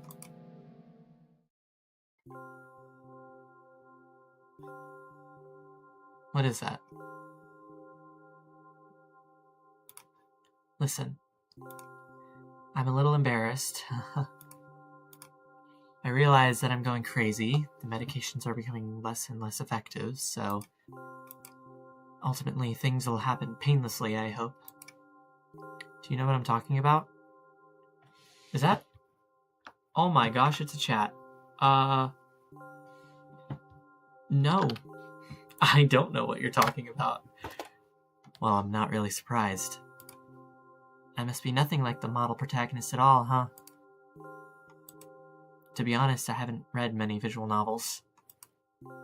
What is that? Listen, I'm a little embarrassed. I realize that I'm going crazy. The medications are becoming less and less effective, so ultimately things will happen painlessly, I hope. Do you know what I'm talking about? Is that? Oh my gosh, it's a chat. No. I don't know what you're talking about. Well, I'm not really surprised. I must be nothing like the model protagonist at all, huh? To be honest, I haven't read many visual novels.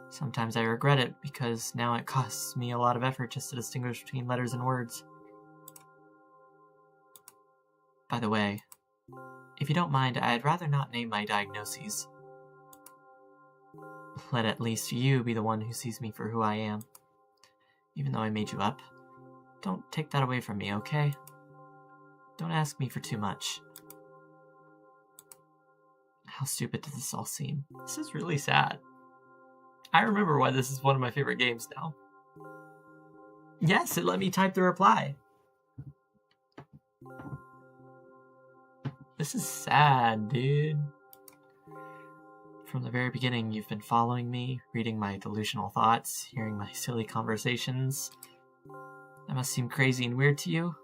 Sometimes I regret it because now it costs me a lot of effort just to distinguish between letters and words. By the way, if you don't mind, I'd rather not name my diagnoses. Let at least you be the one who sees me for who I am. Even though I made you up, don't take that away from me, okay? Don't ask me for too much. How stupid does this all seem? This is really sad. I remember why this is one of my favorite games now. Yes, it let me type the reply. This is sad, dude. From the very beginning, you've been following me, reading my delusional thoughts, hearing my silly conversations. That must seem crazy and weird to you?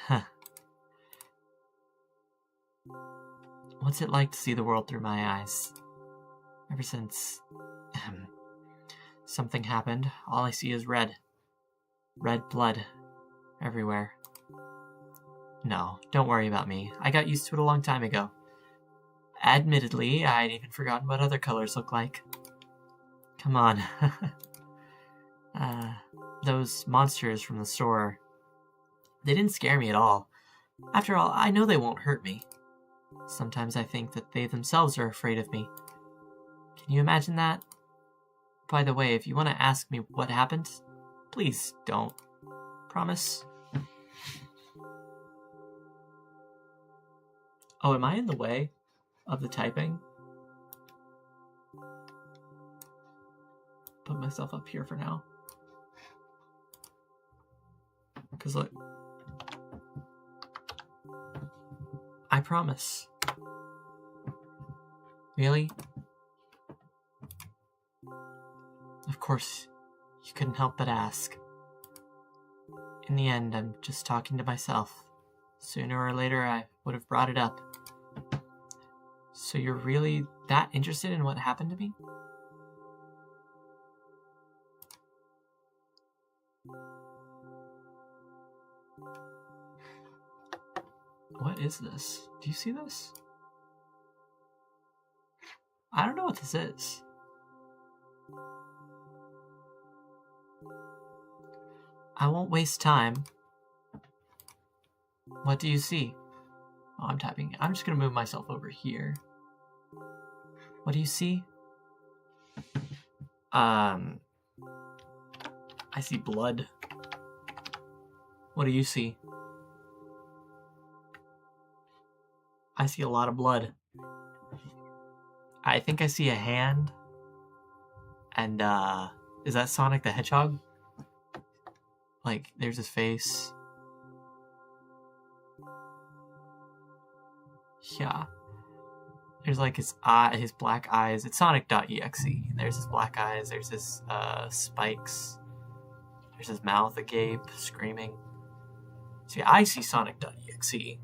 Huh. What's it like to see the world through my eyes? Ever since something happened, all I see is red. Red blood. Everywhere. No, don't worry about me. I got used to it a long time ago. Admittedly, I'd even forgotten what other colors look like. Come on. Those monsters from the store, they didn't scare me at all. After all, I know they won't hurt me. Sometimes I think that they themselves are afraid of me. Can you imagine that? By the way, if you want to ask me what happened, please don't. Promise? Oh, am I in the way of the typing? Put myself up here for now. Because look, I promise. Really? Of course, you couldn't help but ask. In the end, I'm just talking to myself. Sooner or later, I would have brought it up. So you're really that interested in what happened to me? What is this? Do you see this? I don't know what this is. I won't waste time. What do you see? Oh, I'm typing. I'm just gonna move myself over here. What do you see? I see blood. What do you see? I see a lot of blood. I think I see a hand. And, is that Sonic the Hedgehog? Like, there's his face. Yeah. There's like his black eyes. It's Sonic.exe. There's his black eyes. There's his, spikes. There's his mouth agape, screaming. See, I see Sonic.exe.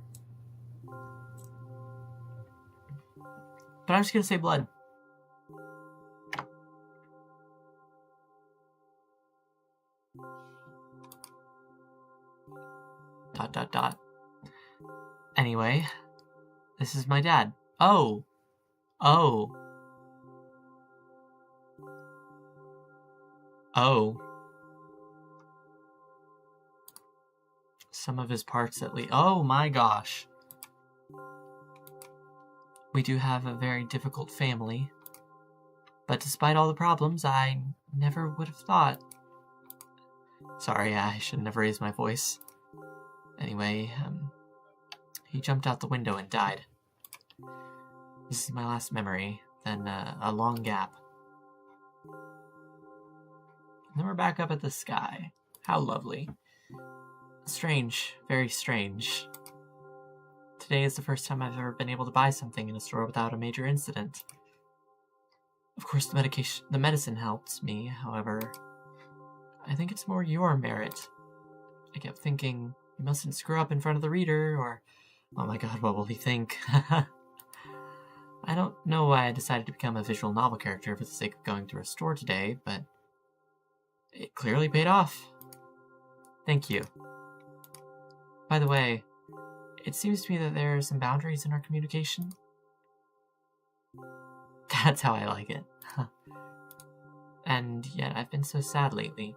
But I'm just gonna say blood. Dot dot dot. Anyway, this is my dad. Oh! Oh! Oh. Some of his parts at least. Oh my gosh. We do have a very difficult family. But despite all the problems, I never would have thought. Sorry, I should never raise my voice. Anyway, he jumped out the window and died. This is my last memory, then a long gap. And then we're back up at the sky. How lovely. Strange, very strange. Today is the first time I've ever been able to buy something in a store without a major incident. Of course, the medicine helped me, however, I think it's more your merit. I kept thinking, you mustn't screw up in front of the reader, or, oh my god, what will he think? I don't know why I decided to become a visual novel character for the sake of going through a store today, but it clearly paid off. Thank you. By the way, it seems to me that there are some boundaries in our communication. That's how I like it. And yet, I've been so sad lately.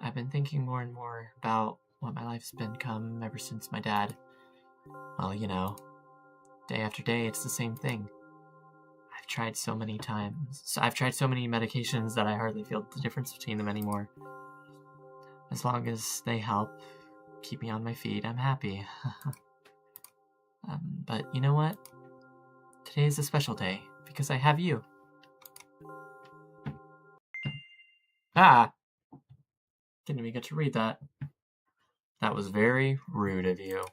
I've been thinking more and more about what my life's become ever since my dad. Well, you know, day after day, it's the same thing. I've tried so many medications that I hardly feel the difference between them anymore. As long as they help keep me on my feet, I'm happy. But you know what? Today is a special day, because I have you. Ah! Didn't even get to read that. That was very rude of you.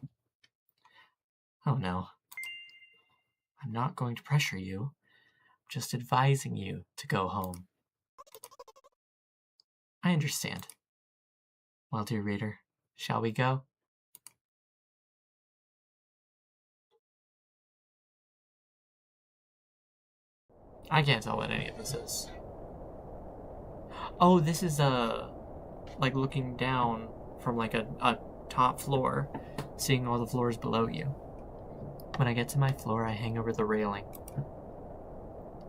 Oh no. I'm not going to pressure you. I'm just advising you to go home. I understand. Well, dear reader, shall we go? I can't tell what any of this is. Oh, this is like looking down from like a top floor, seeing all the floors below you. When I get to my floor, I hang over the railing.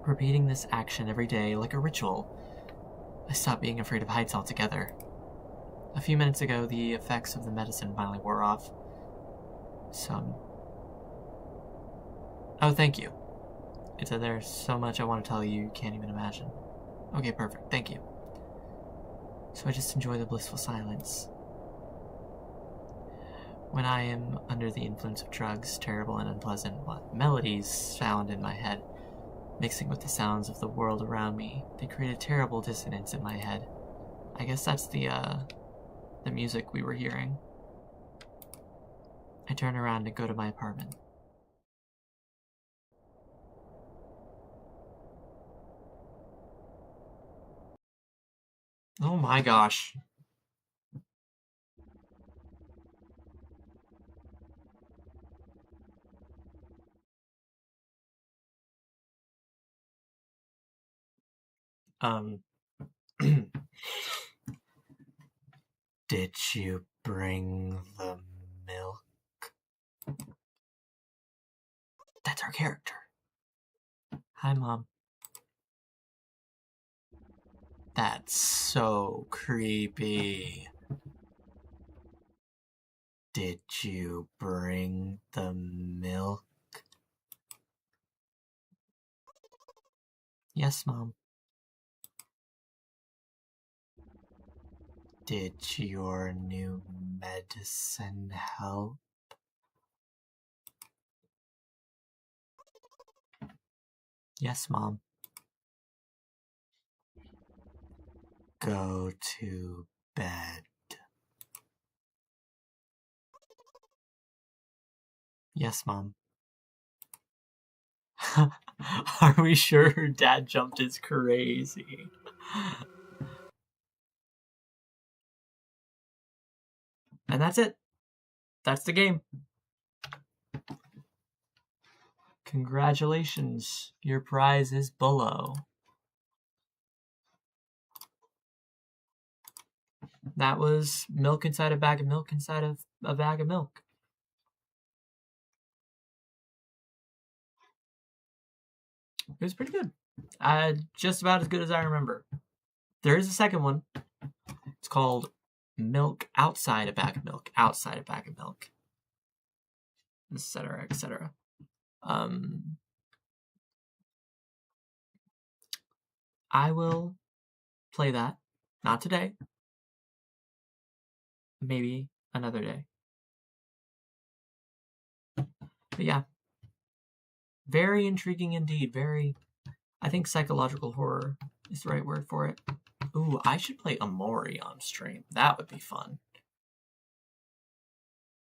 Repeating this action every day like a ritual, I stopped being afraid of heights altogether. A few minutes ago, the effects of the medicine finally wore off. Oh, thank you. There's so much I want to tell you, you can't even imagine. Okay, perfect. Thank you. So I just enjoy the blissful silence. When I am under the influence of drugs, terrible and unpleasant melodies sound in my head, mixing with the sounds of the world around me. They create a terrible dissonance in my head. I guess that's the music we were hearing. I turn around and go to my apartment. Oh my gosh. Did you bring the milk? That's our character. Hi, Mom. That's so creepy. Did you bring the milk? Yes, Mom. Did your new medicine help? Yes, Mom. Go to bed. Yes, Mom. Are we sure her dad jumped is crazy? And that's it. That's the game. Congratulations. Your prize is below. That was milk inside a bag of milk inside of a bag of milk. It was pretty good. Just about as good as I remember. There is a second one. It's called Milk Outside a Bag of Milk, Outside a Bag of Milk, etc., etc. I will play that. Not today. Maybe another day. But yeah. Very intriguing indeed. Very, I think psychological horror is the right word for it. Ooh, I should play Amori on stream. That would be fun.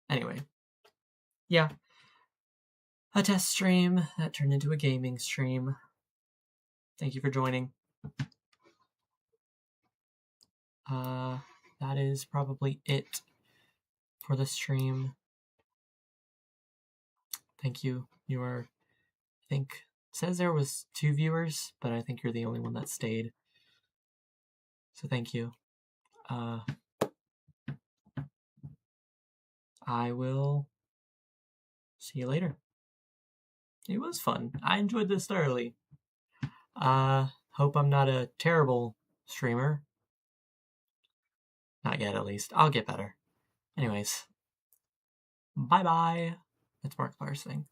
Anyway. Yeah. A test stream that turned into a gaming stream. Thank you for joining. That is probably it for the stream. Thank you. You are, I think, it says there was 2 viewers, but I think you're the only one that stayed. So thank you. I will see you later. It was fun. I enjoyed this thoroughly. Hope I'm not a terrible streamer. Not yet, at least. I'll get better. Anyways. Bye-bye. It's Markiplier's thing.